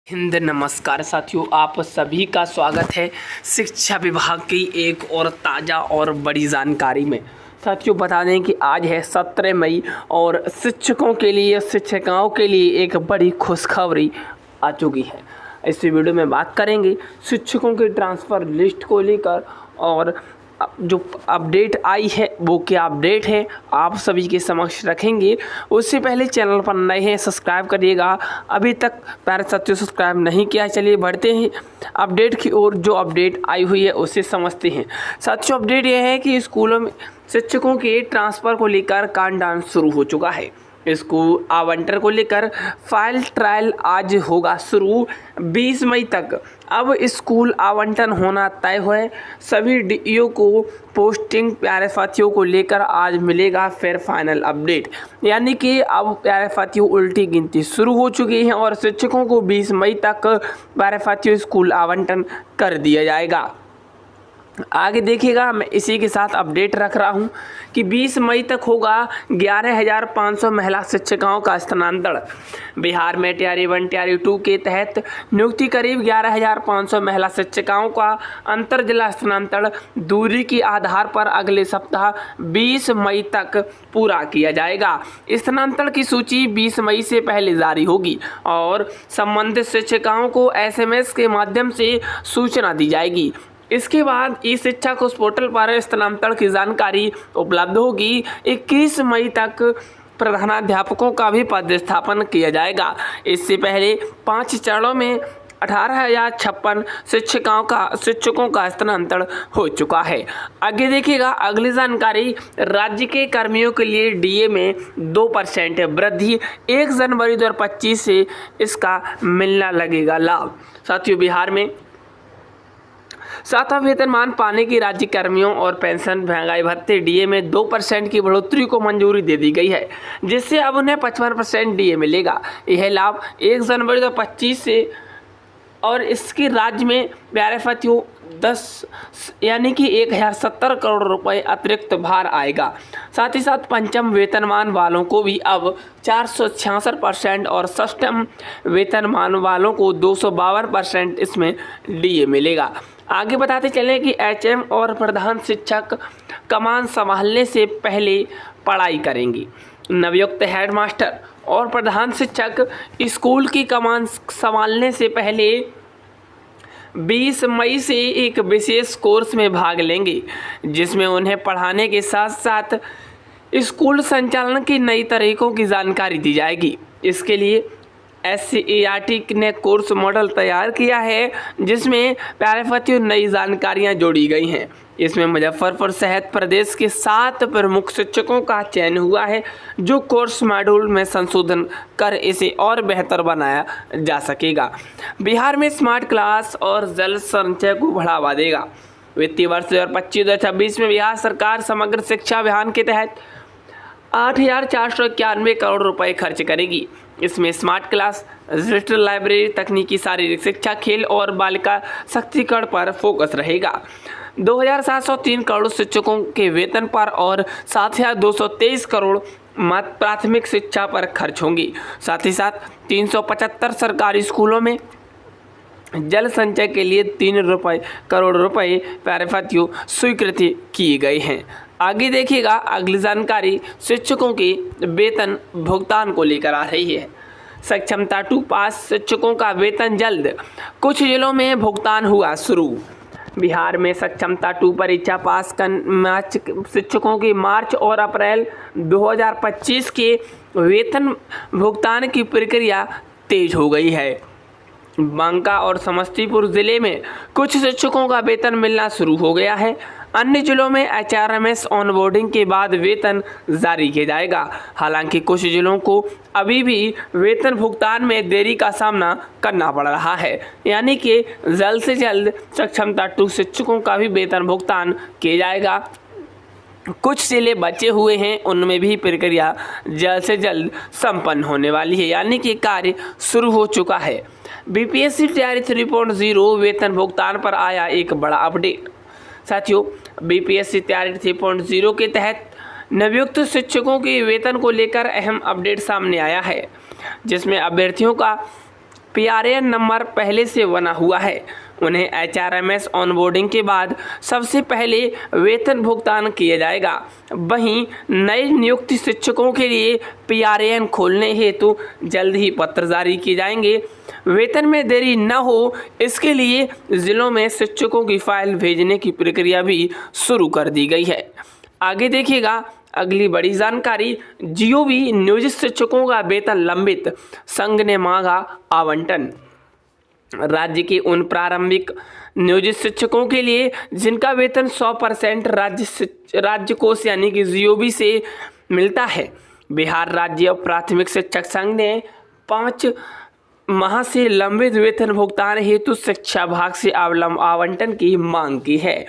हिंद नमस्कार साथियों, आप सभी का स्वागत है शिक्षा विभाग की एक और ताज़ा और बड़ी जानकारी में। साथियों बता दें कि आज है 17 मई और शिक्षकों के लिए शिक्षिकाओं के लिए एक बड़ी खुशखबरी आ चुकी है। इस वीडियो में बात करेंगे शिक्षकों के ट्रांसफ़र लिस्ट को लेकर और जो अपडेट आई है वो क्या अपडेट है आप सभी के समक्ष रखेंगे। उससे पहले चैनल पर नए हैं सब्सक्राइब करिएगा, अभी तक प्यारे साथियों सब्सक्राइब नहीं किया। चलिए बढ़ते हैं अपडेट की ओर। जो अपडेट आई हुई है उसे समझते हैं। साथियों अपडेट यह है कि स्कूलों में शिक्षकों के ट्रांसफ़र को लेकर काउंटडाउन शुरू हो चुका है। स्कूल आवंटन को लेकर फाइल ट्रायल आज होगा शुरू 20 मई तक। अब स्कूल आवंटन होना तय है। सभी डीईओ को पोस्टिंग प्यारे साथियों को लेकर आज मिलेगा फिर फाइनल अपडेट। यानी कि अब प्यारे साथियों उल्टी गिनती शुरू हो चुकी है और शिक्षकों को 20 मई तक प्यारे साथियों स्कूल आवंटन कर दिया जाएगा। आगे देखिएगा, मैं इसी के साथ अपडेट रख रहा हूं कि 20 मई तक होगा 11,500 महिला शिक्षिकाओं का स्थानांतरण। बिहार में टियारी 1 टियारी 2 के तहत नियुक्ति करीब 11,500 महिला शिक्षिकाओं का अंतर जिला स्थानांतरण दूरी के आधार पर अगले सप्ताह 20 मई तक पूरा किया जाएगा। स्थानांतरण की सूची 20 मई से पहले जारी होगी और संबंधित शिक्षिकाओं को SMS के माध्यम से सूचना दी जाएगी। इसके बाद ई शिक्षा कोष पोर्टल पर स्थानांतरण की जानकारी उपलब्ध होगी। 21 मई तक प्रधानाध्यापकों का भी पदस्थापन किया जाएगा। इससे पहले 5 चरणों में 18,056 शिक्षकों का स्थानांतरण हो चुका है। आगे देखिएगा अगली जानकारी, राज्य के कर्मियों के लिए डीए में 2% वृद्धि 1 जनवरी 2025 से इसका मिलना लगेगा लाभ। साथियों बिहार में 7वां वेतनमान पाने की राज्य कर्मियों और पेंशन महंगाई भत्ते डीए में 2% की बढ़ोतरी को मंजूरी दे दी गई है, जिससे अब उन्हें 55% डीए मिलेगा। यह लाभ 1 जनवरी 2025 से और इसकी राज्य में प्यारे साथियों 10 यानी कि 1,070 करोड़ रुपए अतिरिक्त भार आएगा। साथ ही साथ पंचम वेतनमान वालों को भी अब 466% और षष्ठम वेतनमान वालों को 252% इसमें डीए मिलेगा। आगे बताते चलें कि एचएम और प्रधान शिक्षक कमान संभालने से पहले पढ़ाई करेंगी। नवयुक्त हेडमास्टर और प्रधान शिक्षक स्कूल की कमान संभालने से पहले 20 मई से एक विशेष कोर्स में भाग लेंगे, जिसमें उन्हें पढ़ाने के साथ साथ स्कूल संचालन की नई तरीकों की जानकारी दी जाएगी। इसके लिए SCERT ने कोर्स मॉडल तैयार किया है, जिसमें प्यारे साथियों नई जानकारियां जोड़ी गई हैं। इसमें मुजफ्फरपुर सहित प्रदेश के 7 प्रमुख शिक्षकों का चयन हुआ है, जो कोर्स मॉड्यूल में संशोधन कर इसे और बेहतर बनाया जा सकेगा। बिहार में स्मार्ट क्लास और जल संचय को बढ़ावा देगा। वित्तीय वर्ष 2025-2026 में बिहार सरकार समग्र शिक्षा अभियान के तहत 8,491 करोड़ रुपए खर्च करेगी। इसमें स्मार्ट क्लास, डिजिटल लाइब्रेरी, तकनीकी शारीरिक शिक्षा, खेल और बालिका सशक्तिकरण पर फोकस रहेगा। 2,703 करोड़ शिक्षकों के वेतन पर और 7,223 करोड़ प्राथमिक शिक्षा पर खर्च होंगी। साथ ही साथ 375 सरकारी स्कूलों में जल संचय के लिए 3 करोड़ रुपए प्यारे साथियों स्वीकृति किए गए हैं। आगे देखिएगा अगली जानकारी शिक्षकों के वेतन भुगतान को लेकर आ रही है। सक्षमता 2 पास शिक्षकों का वेतन जल्द, कुछ जिलों में भुगतान हुआ शुरू। बिहार में सक्षमता 2 परीक्षा पास शिक्षकों की मार्च और अप्रैल 2025 के वेतन भुगतान की प्रक्रिया तेज हो गई है। बांका और समस्तीपुर जिले में कुछ शिक्षकों का वेतन मिलना शुरू हो गया है। अन्य जिलों में HRMS ऑनबोर्डिंग के बाद वेतन जारी किया जाएगा। हालांकि कुछ जिलों को अभी भी वेतन भुगतान में देरी का सामना करना पड़ रहा है। यानी कि जल्द से जल्द सक्षमता 2 शिक्षकों का भी वेतन भुगतान किया जाएगा। कुछ जिले बचे हुए हैं, उनमें भी प्रक्रिया जल्द से जल्द संपन्न होने वाली है, यानी कि कार्य शुरू हो चुका है। BPSC तैयारी 3.0 वेतन भुगतान पर आया एक बड़ा अपडेट। साथियों BPSC तैयारी 3.0 के तहत नवयुक्त शिक्षकों के वेतन को लेकर अहम अपडेट सामने आया है, जिसमें अभ्यर्थियों का PRN नंबर पहले से बना हुआ है। उन्हें HRMS ऑनबोर्डिंग के बाद सबसे पहले वेतन भुगतान किया जाएगा। वहीं नए नियुक्त शिक्षकों के लिए PRN खोलने हेतु जल्द ही पत्र जारी किए जाएंगे। वेतन में देरी न हो, इसके लिए जिलों में शिक्षकों की फाइल भेजने की प्रक्रिया भी शुरू कर दी गई है। आगे देखिएगा अगली बड़ी जानकारी, GOV नियोजित शिक्षकों का वेतन लंबित, संघ ने मांगा आवंटन। राज्य के उन प्रारंभिक नियोजित शिक्षकों के लिए जिनका वेतन 100% राज्य कोष यानी कि GOV से मिलता है, बिहार राज्य प्राथमिक शिक्षक संघ ने 5 माह से लंबित वेतन भुगतान हेतु शिक्षा विभाग से आवंटन की मांग की है।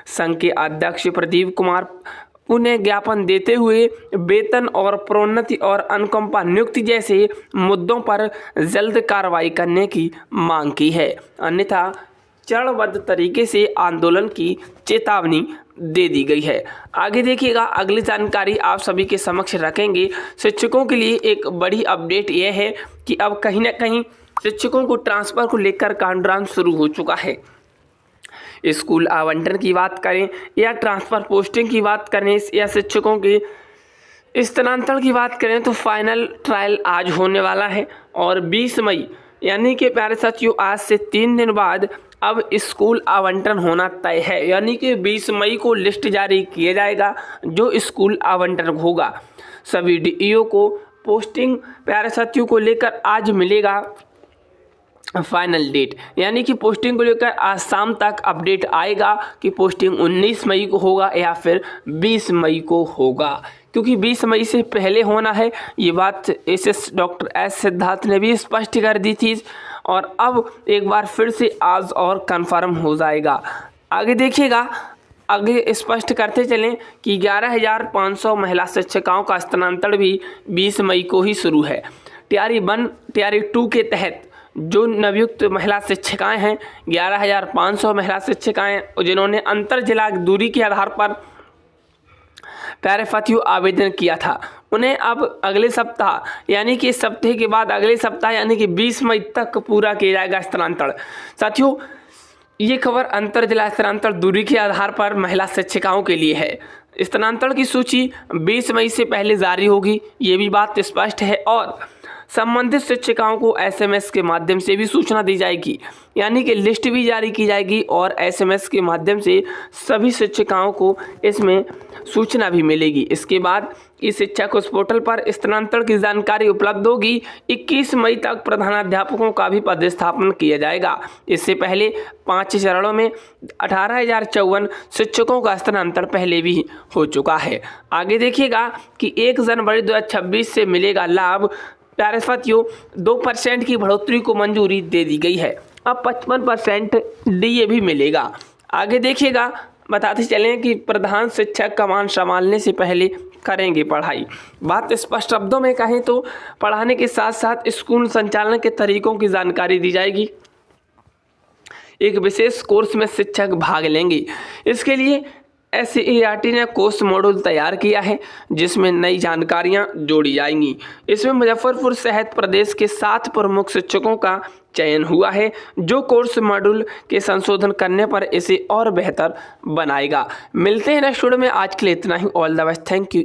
संघ के अध्यक्ष प्रदीप कुमार उन्हें ज्ञापन देते हुए वेतन और प्रोन्नति और अनुकंपा नियुक्ति जैसे मुद्दों पर जल्द कार्रवाई करने की मांग की है, अन्यथा चरणबद्ध तरीके से आंदोलन की चेतावनी दे दी गई है। आगे देखिएगा अगली जानकारी आप सभी के समक्ष रखेंगे। शिक्षकों के लिए एक बड़ी अपडेट यह है कि अब कहीं ना कहीं शिक्षकों को ट्रांसफर को लेकर काउंटडाउन शुरू हो चुका है। स्कूल आवंटन की बात करें या ट्रांसफ़र पोस्टिंग की बात करें या शिक्षकों के स्थानांतरण की बात करें तो फाइनल ट्रायल आज होने वाला है और 20 मई यानी कि प्यारे साथियों आज से 3 दिन बाद अब स्कूल आवंटन होना तय है, यानी कि 20 मई को लिस्ट जारी किया जाएगा जो स्कूल आवंटन होगा। सभी DEO को पोस्टिंग प्यारे साथियों को लेकर आज मिलेगा फाइनल डेट, यानी कि पोस्टिंग को लेकर आज शाम तक अपडेट आएगा कि पोस्टिंग 19 मई को होगा या फिर 20 मई को होगा, क्योंकि 20 मई से पहले होना है। ये बात डॉक्टर एस सिद्धार्थ ने भी स्पष्ट कर दी थी और अब एक बार फिर से आज और कंफर्म हो जाएगा। आगे देखिएगा आगे स्पष्ट करते चलें कि 11,500 महिला शिक्षिकाओं का स्थानांतरण भी 20 मई को ही शुरू है। तैयारी 1 तैयारी 2 के तहत जो नवयुक्त महिला शिक्षिकाएं हैं 11,500 महिला शिक्षिकाएं जिन्होंने अंतर जिला दूरी के आधार पर प्यारे साथियों आवेदन किया था, उन्हें अब अगले सप्ताह यानी कि इस सप्ताह के बाद अगले सप्ताह यानी कि 20 मई तक पूरा किया जाएगा स्थानांतरण। साथियों ये खबर अंतर जिला स्थानांतरण दूरी के आधार पर महिला शिक्षिकाओं के लिए है। स्थानांतरण की सूची 20 मई से पहले जारी होगी, ये भी बात स्पष्ट है और संबंधित शिक्षिकाओं को SMS के माध्यम से भी सूचना दी जाएगी, यानी कि लिस्ट भी जारी की जाएगी और SMS के माध्यम से सभी शिक्षिकाओं को इसमें सूचना भी मिलेगी। इसके बाद इस शिक्षा कोष पोर्टल पर स्थानांतरण की जानकारी उपलब्ध होगी। 21 मई तक प्रधानाध्यापकों का भी पदस्थापन किया जाएगा। इससे पहले 5 चरणों में 18,054 शिक्षकों का स्थानांतरण पहले भी हो चुका है। आगे देखिएगा कि 1 जनवरी 2026 से मिलेगा लाभ। प्यारे साथियों 2% की बढ़ोतरी को मंजूरी दे दी गई है, अब 55% DA भी मिलेगा। आगे देखिएगा बताते चलें कि प्रधान शिक्षक कमान संभालने से पहले करेंगे पढ़ाई। बात स्पष्ट शब्दों में कहें तो पढ़ाने के साथ साथ स्कूल संचालन के तरीकों की जानकारी दी जाएगी। एक विशेष कोर्स में शिक्षक भाग लेंगे। इसके लिए SCERT ने कोर्स मॉड्यूल तैयार किया है जिसमें नई जानकारियां जोड़ी जाएंगी। इसमें मुजफ्फरपुर सहित प्रदेश के 7 प्रमुख शिक्षकों का चयन हुआ है जो कोर्स मॉड्यूल के संशोधन करने पर इसे और बेहतर बनाएगा। मिलते हैं नेक्स्ट वीडियो में, आज के लिए इतना ही। All the best, thank you.